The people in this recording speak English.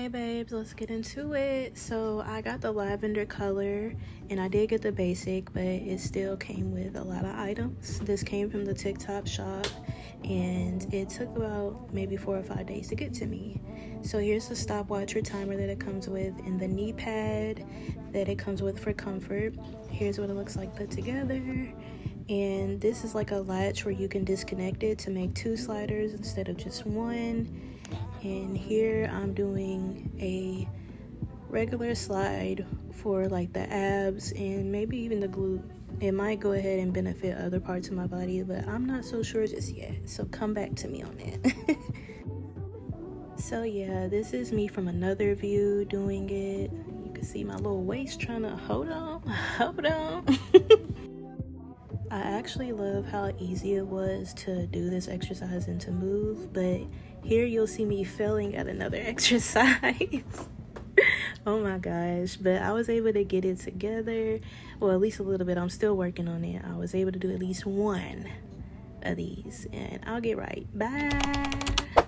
Hey babes, let's get into it. So I got the lavender color and I did get the basic, but it still came with a lot of items. This came from the TikTok shop and it took about maybe 4 or 5 days to get to me. So here's the stopwatch or timer that it comes with and the knee pad that it comes with for comfort. Here's what it looks like put together. And this is like a latch where you can disconnect it to make 2 sliders instead of just 1. And here I'm doing a regular slide for like the abs and maybe even the glute. It might go ahead and benefit other parts of my body, but I'm not so sure just yet. So come back to me on that. So yeah, this is me from another view doing it. You can see my little waist trying to hold on. I actually love how easy it was to do this exercise and to move, but here you'll see me failing at another exercise. Oh my gosh, but I was able to get it together. Well, at least a little bit. I'm still working on it. I was able to do at least one of these, and I'll get right. Bye.